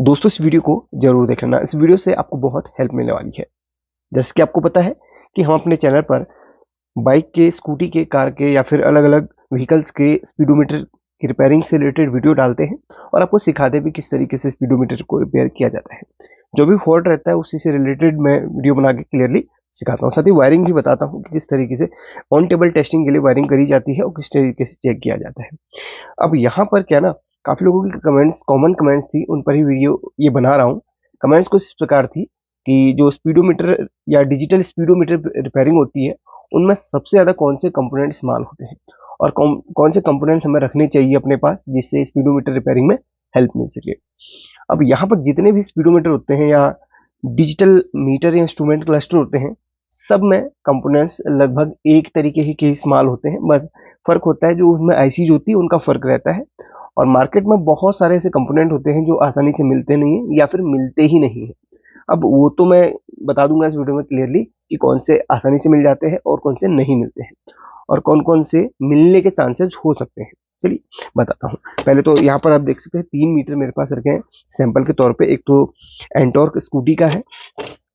दोस्तों इस वीडियो को जरूर देख लेना, इस वीडियो से आपको बहुत हेल्प मिलने वाली है। जैसे कि आपको पता है कि हम अपने चैनल पर बाइक के, स्कूटी के, कार के या फिर अलग अलग व्हीकल्स के स्पीडोमीटर की रिपेयरिंग से रिलेटेड वीडियो डालते हैं और आपको सिखाते भी किस तरीके से स्पीडोमीटर को रिपेयर किया जाता है। जो भी फॉल्ट रहता है उसी से रिलेटेड मैं वीडियो बना के क्लियरली सिखाता हूँ। साथ ही वायरिंग भी बताता हूँ कि किस तरीके से ऑन टेबल टेस्टिंग के लिए वायरिंग करी जाती है और किस तरीके से चेक किया जाता है। अब यहाँ पर क्या ना, काफ़ी लोगों की कमेंट्स, कॉमन कमेंट्स थी, उन पर ही वीडियो ये बना रहा हूँ। कमेंट्स कुछ इस प्रकार थी कि जो स्पीडोमीटर या डिजिटल स्पीडोमीटर रिपेयरिंग होती है, उनमें सबसे ज़्यादा कौन से कंपोनेंट इस्तेमाल होते हैं और कौन कौन से कंपोनेंट्स हमें रखने चाहिए अपने पास जिससे स्पीडोमीटर रिपेयरिंग में हेल्प मिल सके। अब यहाँ पर जितने भी स्पीडोमीटर होते हैं या डिजिटल मीटर या इंस्ट्रूमेंट क्लस्टर होते हैं, सब में कंपोनेंट्स लगभग एक तरीके ही के इस्तेमाल होते हैं। बस फ़र्क होता है जो उसमें आईसी जो होती है उनका फ़र्क रहता है। और मार्केट में बहुत सारे ऐसे कंपोनेंट होते हैं जो आसानी से मिलते नहीं हैं या फिर मिलते ही नहीं हैं। अब वो तो मैं बता दूंगा इस वीडियो में क्लियरली कि कौन से आसानी से मिल जाते हैं और कौन से नहीं मिलते हैं और कौन कौन से मिलने के चांसेस हो सकते हैं। चलिए बताता हूँ। पहले तो यहाँ पर आप देख सकते हैं 3 मीटर मेरे पास रखे हैं सैंपल के तौर पे। एक तो एंटॉर्क स्कूटी का है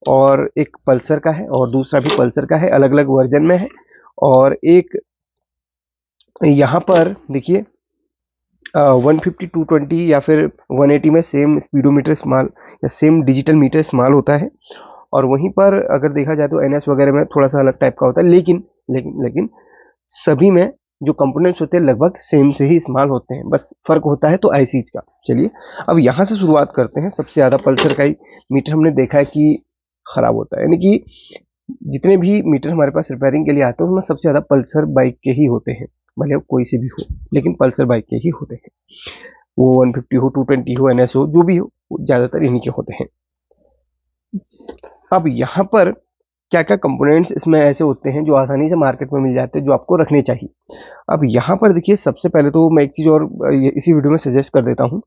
और एक पल्सर का है और दूसरा भी पल्सर का है, अलग अलग वर्जन में है। और एक यहाँ पर देखिए 150, 220 या फिर 180 में सेम स्पीडोमीटर इस्तेमाल या सेम डिजिटल मीटर इस्तेमाल होता है। और वहीं पर अगर देखा जाए तो एनएस वगैरह में थोड़ा सा अलग टाइप का होता है, लेकिन लेकिन लेकिन सभी में जो कंपोनेंट्स होते हैं लगभग सेम से ही इस्तेमाल होते हैं, बस फर्क होता है तो आईसीज का। चलिए अब यहाँ से शुरुआत करते हैं। सबसे ज़्यादा पल्सर का ही मीटर हमने देखा है कि खराब होता है, यानी कि जितने भी मीटर हमारे पास रिपेयरिंग के लिए आते हैं उसमें सबसे ज़्यादा पल्सर बाइक के ही होते हैं, भले वो कोई से भी हो, लेकिन पल्सर बाइक के ही होते हैं। वो 150 हो, 220 हो, एनएस हो, जो भी हो, ज़्यादातर इन्हीं के होते हैं। अब यहाँ पर क्या क्या कंपोनेंट्स इसमें ऐसे होते हैं जो आसानी से मार्केट में मिल जाते हैं, जो आपको रखने चाहिए। अब यहाँ पर देखिए, सबसे पहले तो मैं एक चीज़ और इसी वीडियो में सजेस्ट कर देता हूँ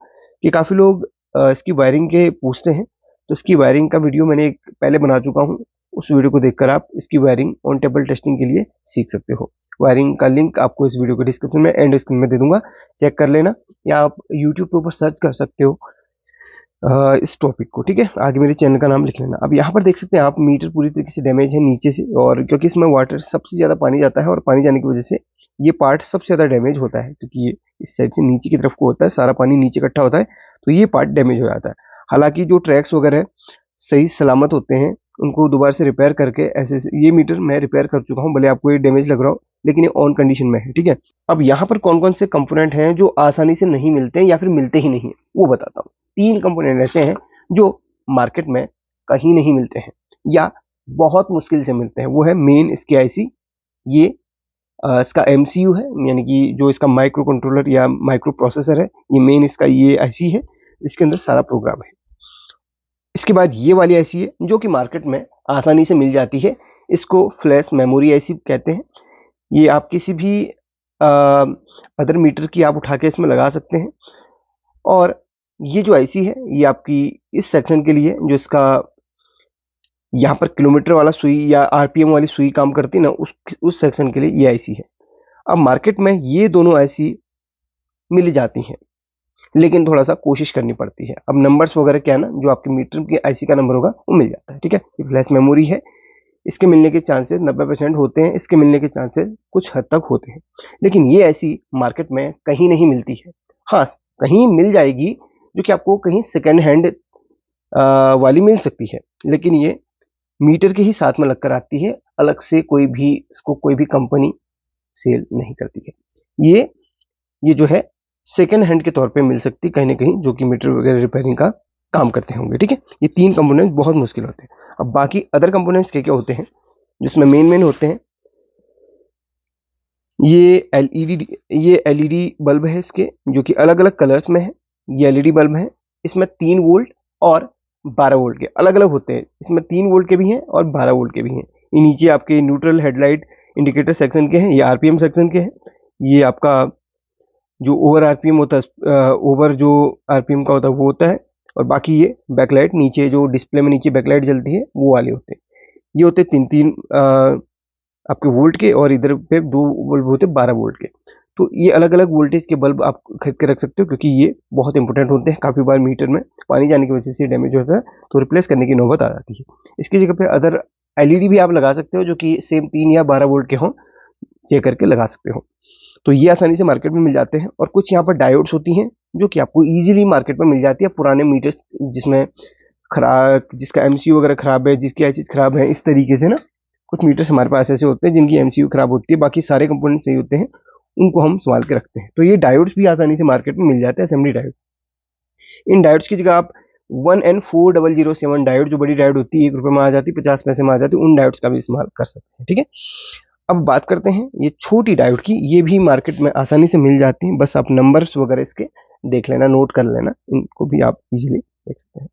कि काफ़ी लोग इसकी वायरिंग के पूछते हैं, तो इसकी वायरिंग का वीडियो मैंने एक पहले बना चुका हूँ। उस वीडियो को देखकर आप इसकी वायरिंग ऑन टेबल टेस्टिंग के लिए सीख सकते हो। वायरिंग का लिंक आपको इस वीडियो के डिस्क्रिप्शन में एंड स्क्रीन में दे दूंगा, चेक कर लेना, या आप यूट्यूब के ऊपर सर्च कर सकते हो इस टॉपिक को। ठीक है, आगे मेरे चैनल का नाम लिख लेना। अब यहाँ पर देख सकते हैं आप, मीटर पूरी तरीके से डैमेज है नीचे से, और क्योंकि इसमें वाटर सबसे ज़्यादा पानी जाता है और पानी जाने की वजह से ये पार्ट सबसे ज़्यादा डैमेज होता है, क्योंकि ये इस साइड से नीचे की तरफ को होता है, सारा पानी नीचे इकट्ठा होता है, तो ये पार्ट डैमेज हो जाता है। हालांकि जो ट्रैक्स वगैरह सही सलामत होते हैं, उनको दोबारा से रिपेयर करके ये मीटर मैं रिपेयर कर चुका हूँ, भले आपको ये डैमेज लग रहा हो, लेकिन ये ऑन कंडीशन में है। ठीक है, अब यहाँ पर कौन कौन से कंपोनेंट हैं जो आसानी से नहीं मिलते हैं या फिर मिलते ही नहीं है, वो बताता हूँ। 3 कंपोनेंट ऐसे हैं जो मार्केट में कहीं नहीं मिलते हैं या बहुत मुश्किल से मिलते हैं। वो है मेन इसके आईसी, ये इसका एमसीयू है, यानी कि जो इसका माइक्रो कंट्रोलर या माइक्रो प्रोसेसर है, ये मेन इसका ये आईसी है, इसके अंदर सारा प्रोग्राम है। इसके बाद ये वाली आईसी है जो कि मार्केट में आसानी से मिल जाती है, इसको फ्लैश मेमोरी आईसी कहते हैं। ये आप किसी भी अदर मीटर की आप उठा के इसमें लगा सकते हैं। और ये जो आईसी है ये आपकी इस सेक्शन के लिए, जो इसका यहाँ पर किलोमीटर वाला सुई या आरपीएम वाली सुई काम करती है ना, उस सेक्शन के लिए ये आईसी है। अब मार्केट में ये दोनों आईसी मिल जाती हैं, लेकिन थोड़ा सा कोशिश करनी पड़ती है। अब नंबर्स वगैरह क्या है ना, जो आपके मीटर की आईसी का नंबर होगा वो मिल जाता है। ठीक है, ये फ्लैश मेमोरी है, इसके मिलने के चांसेस 90% होते हैं, इसके मिलने के चांसेस कुछ हद तक होते हैं, लेकिन ये ऐसी मार्केट में कहीं नहीं मिलती है। हाँ, कहीं मिल जाएगी, जो कि आपको कहीं सेकेंड हैंड वाली मिल सकती है, लेकिन ये मीटर के ही साथ में लगकर आती है, अलग से कोई भी इसको कोई भी कंपनी सेल नहीं करती है। ये जो है सेकेंड हैंड के तौर पे मिल सकती कहीं ना कहीं, जो कि मीटर वगैरह रिपेयरिंग का काम करते होंगे। ठीक है, ये 3 कंपोनेंट बहुत मुश्किल होते हैं। अब बाकी अदर कंपोनेंट्स क्या क्या होते हैं जिसमें मेन होते हैं, ये एलईडी बल्ब है इसके, जो कि अलग अलग कलर्स में है। ये एलईडी बल्ब है, इसमें 3 वोल्ट और 12 वोल्ट के अलग अलग होते हैं। इसमें 3 वोल्ट के भी हैं और 12 वोल्ट के भी हैं। ये नीचे आपके न्यूट्रल हेडलाइट इंडिकेटर सेक्शन के हैं, ये आरपीएम सेक्शन के हैं। ये आपका जो ओवर आरपीएम होता है, ओवर जो आरपीएम का होता है वो होता है। और बाकी ये बैकलाइट नीचे, जो डिस्प्ले में नीचे बैकलाइट जलती है, वो वाले होते हैं। ये होते हैं 3 आपके वोल्ट के, और इधर पे 2 बल्ब होते 12 वोल्ट के। तो ये अलग अलग वोल्टेज के बल्ब आप खरीद के रख सकते हो, क्योंकि ये बहुत इंपॉर्टेंट होते हैं। काफ़ी बार मीटर में पानी जाने की वजह से डैमेज होता है तो रिप्लेस करने की नौबत आ जाती है। इसकी जगह पे अदर एलईडी भी आप लगा सकते हो जो कि सेम 3 या 12 वोल्ट के हों, चेक करके लगा सकते हो। तो ये आसानी से मार्केट में मिल जाते हैं। और कुछ यहाँ पर डायोड्स होती हैं जो कि आपको ईजिली मार्केट में मिल जाती है। पुराने मीटर्स जिसमें जिसका एमसीयू वगैरह खराब है, जिसकी आई चीज़ खराब है, इस तरीके से ना कुछ मीटर्स हमारे पास ऐसे होते हैं जिनकी एमसीयू खराब होती है, बाकी सारे कंपोनेंट सही होते हैं, उनको हम संभाल के रखते हैं। तो ये डायोड्स भी आसानी से मार्केट में मिल जाते हैं, असेंबली डायोड। इन डायोड्स की जगह आप 1N4007 डायोड, जो बड़ी डायोड होती है, 1 रुपये में आ जाती है, 50 पैसे में आ जाती है, उन डायोड्स का भी इस्तेमाल कर सकते हैं। ठीक है, अब बात करते हैं ये छोटी डायोड की। ये भी मार्केट में आसानी से मिल जाती हैं, बस आप नंबर्स वगैरह इसके देख लेना, नोट कर लेना, इनको भी आप इजीली देख सकते हैं।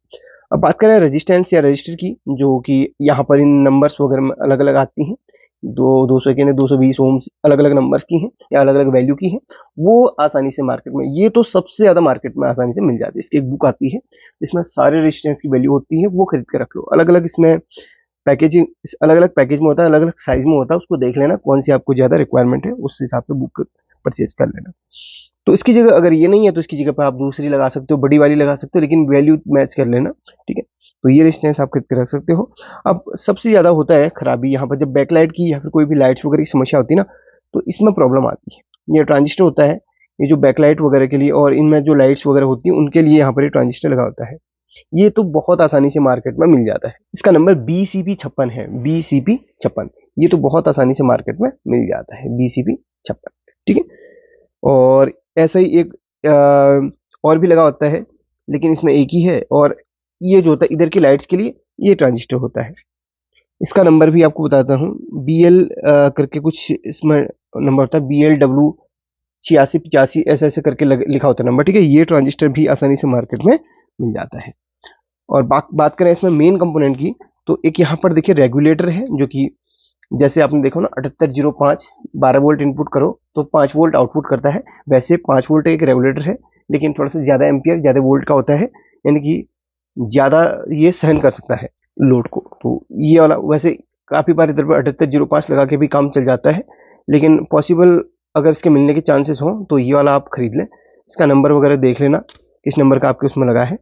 अब बात करें रेजिस्टेंस या रजिस्टर की, जो कि यहाँ पर इन नंबर्स वगैरह में अलग अलग आती हैं, 220 ओम्स अलग अलग नंबर्स की हैं या अलग अलग वैल्यू की हैं, वो आसानी से मार्केट में, ये तो सबसे ज़्यादा मार्केट में आसानी से मिल जाती है। इसकी एक बुक आती है जिसमें सारे रेजिस्टेंस की वैल्यू होती है, वो खरीद के रख लो। अलग अलग इसमें पैकेजिंग, अलग अलग पैकेज में होता है, अलग अलग साइज में होता है, उसको देख लेना कौन सी आपको ज़्यादा रिक्वायरमेंट है, उस हिसाब से बुक परचेज कर लेना। तो इसकी जगह अगर ये नहीं है तो इसकी जगह पर आप दूसरी लगा सकते हो, बड़ी वाली लगा सकते हो, लेकिन वैल्यू मैच कर लेना। ठीक है, तो ये रेजिस्टेंस आप खरीद के रख सकते हो। अब सबसे ज़्यादा होता है खराबी यहाँ पर जब बैकलाइट की या फिर कोई भी लाइट्स वगैरह की समस्या होती है ना, तो इसमें प्रॉब्लम आती है। ये ट्रांजिस्टर होता है, ये जो बैकलाइट वगैरह के लिए और इनमें जो लाइट्स वगैरह होती हैं उनके लिए यहाँ पर ये ट्रांजिस्टर लगा होता है। ये तो बहुत आसानी से मार्केट में मिल जाता है। इसका नंबर BCP56 है, BCP56। ये तो बहुत आसानी से मार्केट में मिल जाता है, BCP56। ठीक है, और ऐसा ही एक और भी लगा होता है, लेकिन इसमें एक ही है। और ये जो होता है इधर की लाइट्स के लिए, ये ट्रांजिस्टर होता है। इसका नंबर भी आपको बताता हूँ, BL करके कुछ इसमें नंबर होता है, BLW 8685 ऐसे ऐसे करके लिखा होता है नंबर। ठीक है, ये ट्रांजिस्टर भी आसानी से मार्केट में मिल जाता है। और बात करें इसमें मेन कंपोनेंट की, तो एक यहाँ पर देखिए रेगुलेटर है, जो कि जैसे आपने देखो ना 7805 12 वोल्ट इनपुट करो तो 5 वोल्ट आउटपुट करता है। वैसे 5 वोल्ट एक रेगुलेटर है, लेकिन थोड़ा सा ज़्यादा एम्पियर, ज़्यादा वोल्ट का होता है, यानी कि ज़्यादा ये सहन कर सकता है लोड को। तो ये वाला वैसे काफ़ी बार इधर पर 7805 लगा के भी काम चल जाता है, लेकिन पॉसिबल अगर इसके मिलने के चांसेस हों तो ये वाला आप खरीद लें। इसका नंबर वगैरह देख लेना किस नंबर का आपके उसमें लगा है।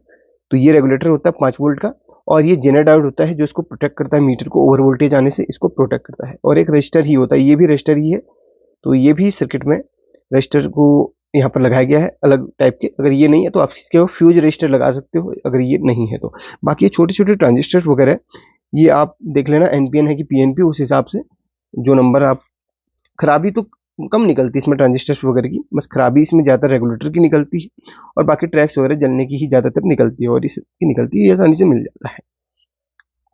तो ये रेगुलेटर होता है 5 वोल्ट का, और ये जेनर डायोड होता है जो इसको प्रोटेक्ट करता है, मीटर को ओवर वोल्टेज आने से इसको प्रोटेक्ट करता है। और एक रजिस्टर ही होता है, ये भी रजिस्टर ही है। तो ये भी सर्किट में रजिस्टर को यहाँ पर लगाया गया है अलग टाइप के। अगर ये नहीं है तो आप इसके फ्यूज रजिस्टर लगा सकते हो, अगर ये नहीं है तो। बाकी ये छोटे छोटे ट्रांजिस्टर वगैरह ये आप देख लेना NPN है कि PNP, उस हिसाब से जो नंबर आप। खराबी तो कम निकलती है इसमें ट्रांजिस्टर्स वगैरह की, बस खराबी इसमें ज़्यादा रेगुलेटर की निकलती है, और बाकी ट्रैक्स वगैरह जलने की ही ज़्यादातर निकलती है, और इसकी निकलती है, ये आसानी से मिल जाता है।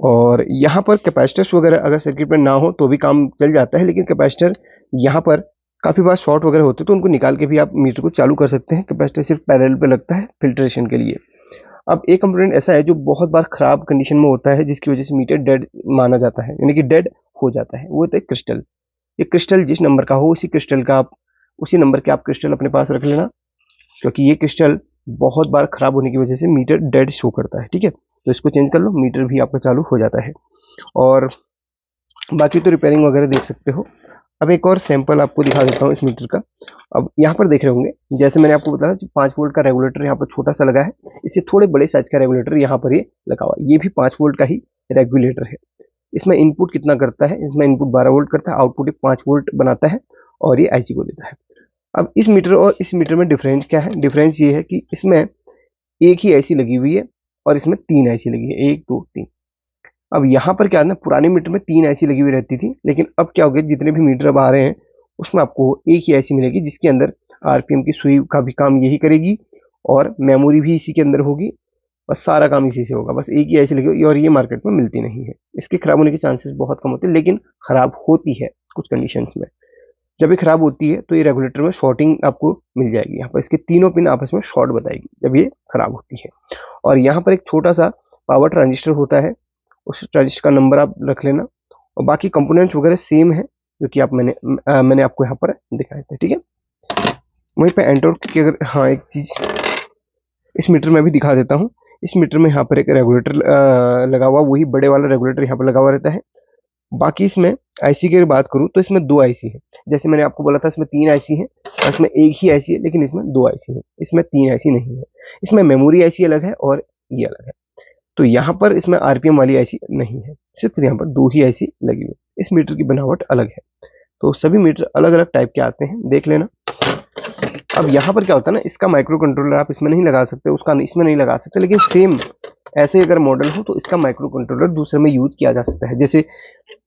और यहाँ पर कैपेसिटर्स वगैरह अगर सर्किट में ना हो तो भी काम चल जाता है, लेकिन कैपेसिटर यहाँ पर काफ़ी बार शॉर्ट वगैरह होते हैं तो उनको निकाल के भी आप मीटर को चालू कर सकते हैं। कैपेसिटर सिर्फ पैरेलल पे लगता है फिल्ट्रेशन के लिए। अब एक कंपोनेंट ऐसा है जो बहुत बार खराब कंडीशन में होता है, जिसकी वजह से मीटर डेड माना जाता है, यानी कि डेड हो जाता है, वो होता है क्रिस्टल। ये क्रिस्टल जिस नंबर का हो, उसी नंबर के आप क्रिस्टल अपने पास रख लेना, क्योंकि ये क्रिस्टल बहुत बार खराब होने की वजह से मीटर डेड शो करता है। ठीक है, तो इसको चेंज कर लो, मीटर भी आपका चालू हो जाता है। और बाकी तो रिपेयरिंग वगैरह देख सकते हो। अब एक और सैंपल आपको दिखा देता हूँ इस मीटर का। अब यहाँ पर देख रहे होंगे, जैसे मैंने आपको बताया 5 वोल्ट का रेगुलेटर यहाँ पर छोटा सा लगा है, इससे थोड़े बड़े साइज का रेगुलेटर यहाँ पर ये लगा हुआ है। ये भी 5 वोल्ट का ही रेगुलेटर है। इसमें इनपुट कितना करता है, इसमें इनपुट 12 वोल्ट करता है, आउटपुट 5 वोल्ट बनाता है, और ये IC को देता है। अब इस मीटर और इस मीटर में डिफरेंस क्या है? डिफरेंस ये है कि इसमें एक ही IC लगी हुई है और इसमें 3 IC लगी है, 1 2 3। अब यहाँ पर क्या है ना, पुराने मीटर में 3 IC लगी हुई रहती थी, लेकिन अब क्या हो गया, जितने भी मीटर अब आ रहे हैं उसमें आपको एक ही IC मिलेगी, जिसके अंदर RPM की सुई का भी काम यही करेगी, और मेमोरी भी इसी के अंदर होगी, और सारा काम इसी से होगा। बस एक ही IC लगी हुई, और ये मार्केट में मिलती नहीं है। इसके खराब होने के चांसेस बहुत कम होते हैं, लेकिन खराब होती है कुछ कंडीशंस में। जब ये खराब होती है तो ये रेगुलेटर में शॉर्टिंग आपको मिल जाएगी, यहाँ पर इसके तीनों पिन आपस में शॉर्ट बताएगी जब ये खराब होती है। और यहाँ पर एक छोटा सा पावर ट्रांजिस्टर होता है, उस ट्रांजिस्टर का नंबर आप रख लेना, और बाकी कंपोनेंट्स वगैरह सेम है जो कि मैंने आपको यहाँ पर दिखाए थे। ठीक है, वहीं पे एंटोर्क की अगर, हाँ एक चीज इस मीटर में भी दिखा देता हूँ। इस मीटर में यहाँ पर एक रेगुलेटर लगा हुआ, वही बड़े वाला रेगुलेटर यहाँ पर लगा हुआ रहता है। बाकी इसमें आईसी की अगर बात करूँ तो इसमें 2 आईसी है। जैसे मैंने आपको बोला था इसमें 3 आईसी है और इसमें एक ही आईसी है, लेकिन इसमें 2 आईसी है, इसमें 3 आईसी नहीं है। इसमें मेमोरी आईसी अलग है और ये अलग है। तो यहाँ पर इसमें आरपीएम वाली आईसी नहीं है, सिर्फ यहाँ पर 2 ही आईसी लगी हुई। इस मीटर की बनावट अलग है। तो सभी मीटर अलग अलग टाइप के आते हैं, देख लेना। अब यहाँ पर क्या होता है ना, इसका माइक्रो कंट्रोलर आप इसमें नहीं लगा सकते, उसका इसमें नहीं लगा सकते, लेकिन सेम ऐसे अगर मॉडल हो तो इसका माइक्रो कंट्रोलर दूसरे में यूज किया जा सकता है। जैसे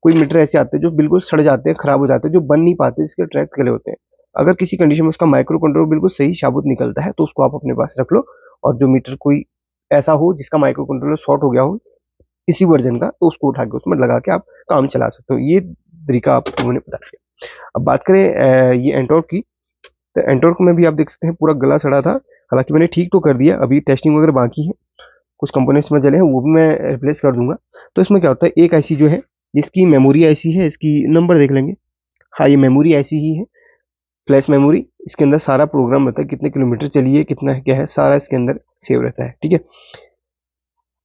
कोई मीटर ऐसे आते हैं जो बिल्कुल सड़ जाते हैं, खराब हो जाते हैं, जो बन नहीं पाते, जिसके ट्रैक गले होते हैं। अगर किसी कंडीशन में उसका माइक्रो कंट्रोलर बिल्कुल सही साबुत निकलता है तो उसको आप अपने पास रख लो। और जो मीटर कोई ऐसा हो जिसका माइक्रो कंट्रोलर शॉर्ट हो गया हो इसी वर्जन का, तो उसको उठा के उसमें लगा के आप काम चला सकते हो। ये तरीका आपको मैंने बता दिया। अब बात करें ये एंटॉर्क की, तो एंटॉर्क में भी आप देख सकते हैं पूरा गला सड़ा था। हालांकि मैंने ठीक तो कर दिया, अभी टेस्टिंग वगैरह बाकी है, कुछ कंपोनेंट्स में जले हैं, वो भी मैं रिप्लेस कर दूंगा। तो इसमें क्या होता है, एक आईसी जो है इसकी मेमोरी आईसी है, इसकी नंबर देख लेंगे। हाँ, ये मेमोरी आईसी ही है, फ्लैश मेमोरी। इसके अंदर सारा प्रोग्राम रहता है, कितने किलोमीटर चलिए, कितना है, क्या है, सारा इसके अंदर सेव रहता है, ठीक है।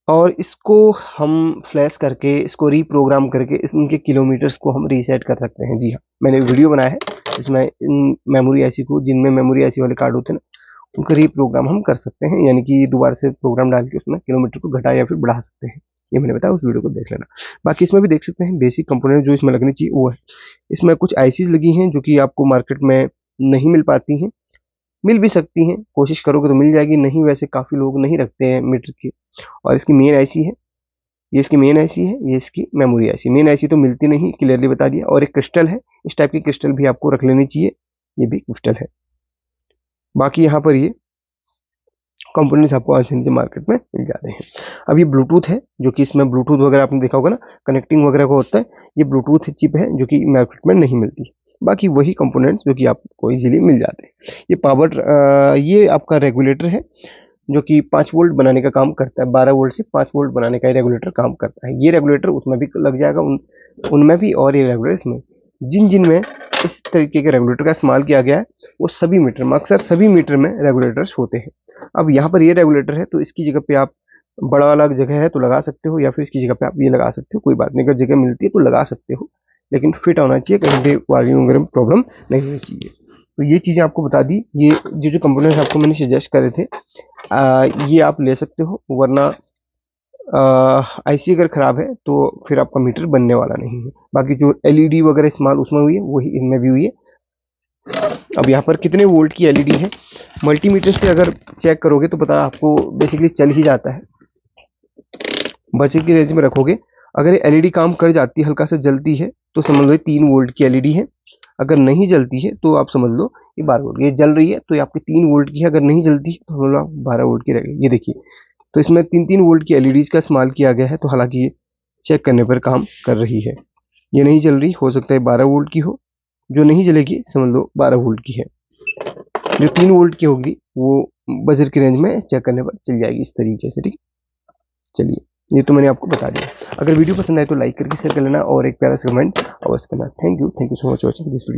और इसको हम फ्लैश करके, इसको रीप्रोग्राम करके इनके किलोमीटर्स को हम रीसेट कर सकते हैं। जी हाँ, मैंने वीडियो बनाया है जिसमें इन मेमोरी आईसी को, जिनमें मेमोरी आईसी वाले कार्ड होते हैं ना, उनको रीप्रोग्राम हम कर सकते हैं, यानी कि दोबारा से प्रोग्राम डाल के उसमें किलोमीटर को घटा या फिर बढ़ा सकते हैं। ये मैंने बताया, उस वीडियो को देख लेना। बाकी इसमें भी देख सकते हैं बेसिक कंपोनेंट जो इसमें लगनी चाहिए वो है। इसमें कुछ आईसीज लगी हैं जो कि आपको मार्केट में नहीं मिल पाती हैं, मिल भी सकती हैं, कोशिश करोगे तो मिल जाएगी, नहीं वैसे काफ़ी लोग नहीं रखते हैं मीटर की। और इसकी मेन आईसी है, ये इसकी मेन आईसी है, ये इसकी मेमोरी आईसी। मेन आईसी तो मिलती नहीं, क्लियरली बता दिया। और एक क्रिस्टल है, इस टाइप की क्रिस्टल भी आपको रख लेनी चाहिए, ये भी क्रिस्टल है। बाकी यहाँ पर ये कंपोनेंट्स आपको आसानी से मार्केट में मिल जाते हैं। अब ये ब्लूटूथ है, जो कि इसमें ब्लूटूथ वगैरह आपने देखा होगा ना, कनेक्टिंग वगैरह को होता है, ये ब्लूटूथ चिप है जो कि मार्केट में नहीं मिलती। बाकी वही कंपोनेंट्स जो कि आपको इजीली मिल जाते हैं। ये पावर, ये आपका रेगुलेटर है जो कि 5 वोल्ट बनाने का काम करता है। 12 वोल्ट से 5 वोल्ट बनाने का ये रेगुलेटर काम करता है। ये रेगुलेटर उसमें भी लग जाएगा, उनमें भी, और ये रेगुलेटर इसमें। जिन जिन में इस तरीके के रेगुलेटर का इस्तेमाल किया गया है वो सभी मीटर में, अक्सर सभी मीटर में रेगुलेटर्स होते हैं। अब यहाँ पर ये रेगुलेटर है तो इसकी जगह पे आप, बड़ा अलग जगह है तो लगा सकते हो, या फिर इसकी जगह पे आप ये लगा सकते हो, कोई बात नहीं। अगर जगह मिलती है तो लगा सकते हो, लेकिन फिट होना चाहिए, कहीं पे वायरिंग वगैरह में प्रॉब्लम नहीं होनी चाहिए। तो ये चीज़ें आपको बता दी। ये जो कंपोनेंट्स आपको मैंने सजेस्ट करे थे, ये आप ले सकते हो, वरना आईसी अगर ख़राब है तो फिर आपका मीटर बनने वाला नहीं है। बाकी जो एलईडी वगैरह इस्तेमाल उसमें हुई है वही इनमें भी हुई है। अब यहाँ पर कितने वोल्ट की एलईडी है, मल्टीमीटर से अगर चेक करोगे तो पता आपको बेसिकली चल ही जाता है। बजट की रेंज में रखोगे, अगर ये एलईडी काम कर जाती है, हल्का सा जलती है, तो समझ लो ये 3 वोल्ट की एलईडी है। अगर नहीं जलती है तो आप समझ लो ये 12 वोल्ट। ये जल रही है तो ये आपकी 3 वोल्ट की है, अगर नहीं जलती है तो समझ लो आप 12 वोल्ट की रहेगी। ये देखिए, तो इसमें 3-3 वोल्ट की एलईडीज का इस्तेमाल किया गया है। तो हालांकि ये चेक करने पर काम कर रही है। ये नहीं जल रही, हो सकता है 12 वोल्ट की हो, जो नहीं जलेगी समझ लो 12 वोल्ट की है। जो 3 वोल्ट की होगी वो बजट की रेंज में चेक करने पर चल जाएगी इस तरीके से, ठीक है। चलिए, ये तो मैंने आपको बता दिया। अगर वीडियो पसंद आए तो लाइक करके शेयर कर लेना और एक प्यारा सा कमेंट अवश्य करना। Thank you so much watching this video.